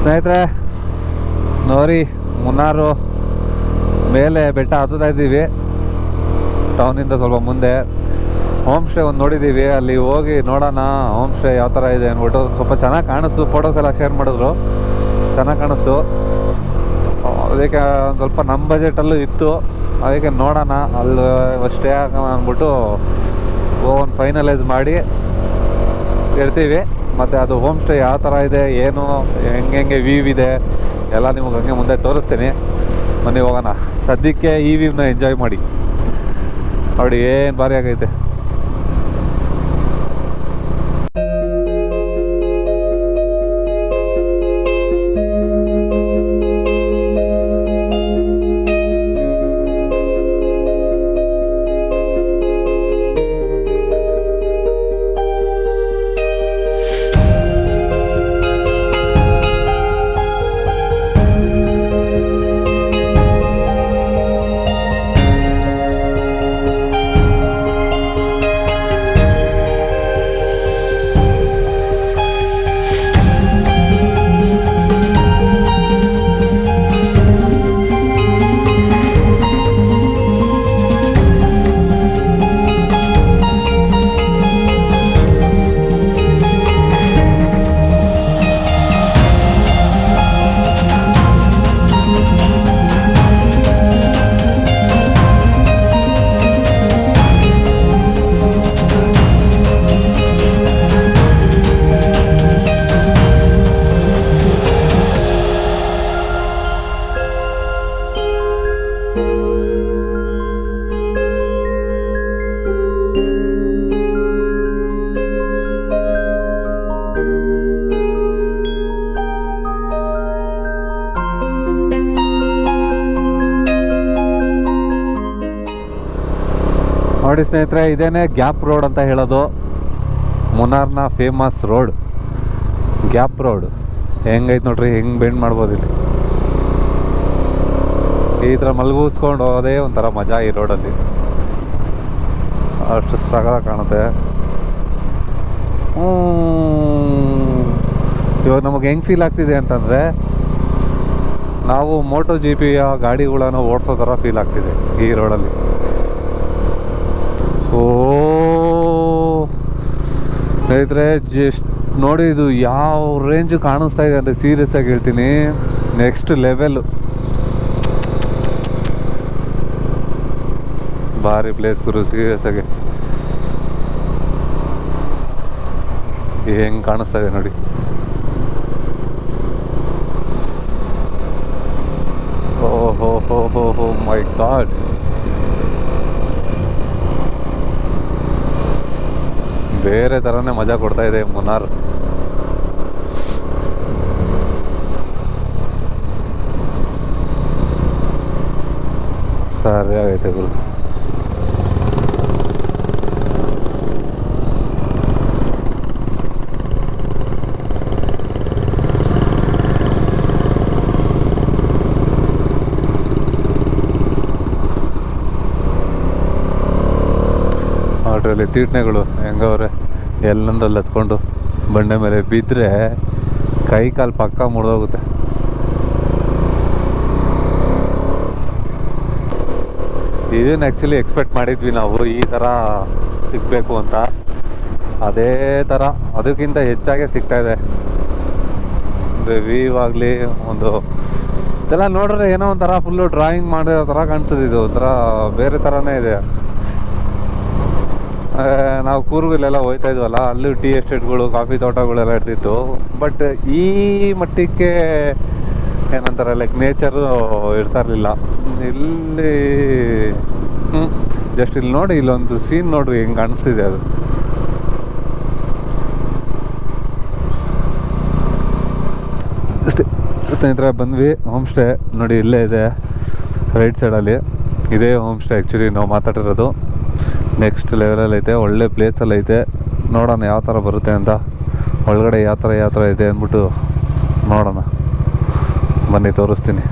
ಸ್ನೇಹಿತರೆ ನೋಡಿ, ಮುನ್ನಾರು ಮೇಲೆ ಬೆಟ್ಟ ಹತ್ತುತ್ತಾ ಇದ್ದೀವಿ. ಟೌನಿಂದ ಸ್ವಲ್ಪ ಮುಂದೆ ಹೋಮ್ ಸ್ಟೇ ಒಂದು ನೋಡಿದ್ದೀವಿ. ಅಲ್ಲಿ ಹೋಗಿ ನೋಡೋಣ ಹೋಮ್ ಸ್ಟೇ ಯಾವ ಥರ ಇದೆ ಅಂದ್ಬಿಟ್ಟು. ಸ್ವಲ್ಪ ಚೆನ್ನಾಗಿ ಕಾಣಿಸ್ತು, ಫೋಟೋಸ್ ಎಲ್ಲ ಶೇರ್ ಮಾಡಿದ್ರು, ಚೆನ್ನಾಗಿ ಕಾಣಿಸ್ತು. ಅದಕ್ಕೆ ಒಂದು ಸ್ವಲ್ಪ ನಮ್ಮ ಬಜೆಟಲ್ಲೂ ಇತ್ತು, ಅದಕ್ಕೆ ನೋಡೋಣ ಅಲ್ಲಿ ಸ್ಟೇ ಆಗೋಣ ಅಂದ್ಬಿಟ್ಟು ಒಂದು ಫೈನಲೈಸ್ ಮಾಡಿ ಇರ್ತೀವಿ. ಮತ್ತು ಅದು ಹೋಮ್ ಸ್ಟೇ ಯಾವ ಥರ ಇದೆ, ಏನು ಹೆಂಗೆ ವ್ಯೂ ಇದೆ ಎಲ್ಲ ನಿಮಗೆ ಹಂಗೆ ಮುಂದೆ ತೋರಿಸ್ತೀನಿ. ಬನ್ನಿ ಹೋಗೋಣ. ಸದ್ಯಕ್ಕೆ ಈ ವ್ಯೂನ ಎಂಜಾಯ್ ಮಾಡಿ ನೋಡಿ, ಏನು ಭಾರಿ ಆಗೈತೆ. ನೋಡಿ ಸ್ನೇಹಿತರೆ, ಇದೇನೇ ಗ್ಯಾಪ್ ರೋಡ್ ಅಂತ ಹೇಳೋದು. ಮುನ್ನಾರ್ನ ಫೇಮಸ್ ರೋಡ್ ಗ್ಯಾಪ್ ರೋಡ್. ಹೆಂಗೈತೆ ನೋಡ್ರಿ, ಹೆಂಗೆ ಬೆಂಡ್ ಮಾಡ್ಬೋದು ಇಲ್ಲಿ. ಈ ಥರ ಮಲ್ಗಿಸ್ಕೊಂಡು ಹೋಗೋದೇ ಒಂಥರ ಮಜಾ ಈ ರೋಡಲ್ಲಿ. ಅಷ್ಟು ಸಗದ ಕಾಣುತ್ತೆ. ಇವಾಗ ನಮಗೆ ಹೆಂಗೆ ಫೀಲ್ ಆಗ್ತಿದೆ ಅಂತಂದರೆ, ನಾವು ಮೋಟೋ GPಯ ಗಾಡಿಗಳನ್ನು ಓಡಿಸೋ ಥರ ಫೀಲ್ ಆಗ್ತಿದೆ ಈ ರೋಡಲ್ಲಿ. ಓ ಸ್ನೇಹಿತರೆ, ಜಸ್ಟ್ ನೋಡಿ ಇದು ಯಾವ ರೇಂಜ್ ಕಾಣಿಸ್ತಾ ಇದೆ ಅಂದರೆ, ಸೀರಿಯಸ್ ಆಗಿ ಹೇಳ್ತೀನಿ, ನೆಕ್ಸ್ಟ್ ಲೆವೆಲ್. ಭಾರಿ ಪ್ಲೇಸ್ ಗುರು, ಸೀರಿಯಸ್ ಆಗಿ ಹೆಂಗೆ ಕಾಣಿಸ್ತಾ ಇದೆ ನೋಡಿ. ಓಹೋ ಹೋ ಹೋ ಹೋ ಮೈ ಗಾಡ್. ಬೇರೆ ಥರನೇ ಮಜಾ ಕೊಡ್ತಾ ಇದೆ ಮುನ್ನಾರ್. ಸರಿ ಆಗೈತೆ ಗುರು. ನೋಡ್ರಲ್ಲಿ ತೀಟ್ನೆಗಳು ಹೆಂಗವ್ರೆ, ಎಲ್ಲಂದ್ರಲ್ಲಿ ಹತ್ಕೊಂಡು ಬಂಡೆ ಮೇಲೆ ಬಿದ್ದರೆ ಕೈ ಕಾಲು ಪಕ್ಕ ಮುರಿದೋಗುತ್ತೆ. ಇದನ್ನು ಆ್ಯಕ್ಚುಲಿ ಎಕ್ಸ್ಪೆಕ್ಟ್ ಮಾಡಿದ್ವಿ ನಾವು, ಈ ಥರ ಸಿಗಬೇಕು ಅಂತ. ಅದೇ ಥರ ಅದಕ್ಕಿಂತ ಹೆಚ್ಚಾಗೆ ಸಿಗ್ತಾಯಿದೆ. ಅಂದರೆ ವ್ಯೂ ಆಗಲಿ, ಒಂದು ಇದೆಲ್ಲ ನೋಡ್ರೆ ಏನೋ ಒಂಥರ ಫುಲ್ಲು ಡ್ರಾಯಿಂಗ್ ಮಾಡೋ ಥರ ಕಾಣಿಸೋದು. ಇದು ಒಂಥರ ಬೇರೆ ಥರನೇ ಇದೆ. ನಾವು ಕೂರ್ಗಲ್ಲೆಲ್ಲ ಹೋಗ್ತಾ ಇದ್ವಲ್ಲ, ಅಲ್ಲೂ ಟೀ ಎಸ್ಟೇಟ್ಗಳು, ಕಾಫಿ ತೋಟಗಳೆಲ್ಲ ಇರ್ತಿತ್ತು. ಬಟ್ ಈ ಮಟ್ಟಕ್ಕೆ ಏನಂತಾರೆ, ಲೈಕ್ ನೇಚರು ಇರ್ತಾ ಇರಲಿಲ್ಲ ಇಲ್ಲಿ. ಜಸ್ಟ್ ಇಲ್ಲಿ ನೋಡಿ, ಇಲ್ಲೊಂದು ಸೀನ್ ನೋಡ್ರಿ ಹೆಂಗೆ ಕಾಣಿಸ್ತಿದೆ ಅದು. ಸ್ನೇಹಿತರೆ ಬಂದ್ವಿ. ಹೋಮ್ ಸ್ಟೇ ನೋಡಿ ಇಲ್ಲೇ ಇದೆ ರೈಟ್ ಸೈಡಲ್ಲಿ. ಇದೇ ಹೋಮ್ ಸ್ಟೇ ಆ್ಯಕ್ಚುಲಿ ನಾವು ಮಾತಾಡಿರೋದು. ನೆಕ್ಸ್ಟ್ ಲೆವೆಲಲ್ಲಿ ಐತೆ, ಒಳ್ಳೆ ಪ್ಲೇಸಲ್ಲಿ ಐತೆ. ನೋಡೋಣ ಯಾವ ಥರ ಬರುತ್ತೆ ಅಂತ. ಒಳಗಡೆ ಯಾವ ಥರ ಇದೆ ಅಂದ್ಬಿಟ್ಟು ನೋಡೋಣ, ಬನ್ನಿ ತೋರಿಸ್ತೀನಿ.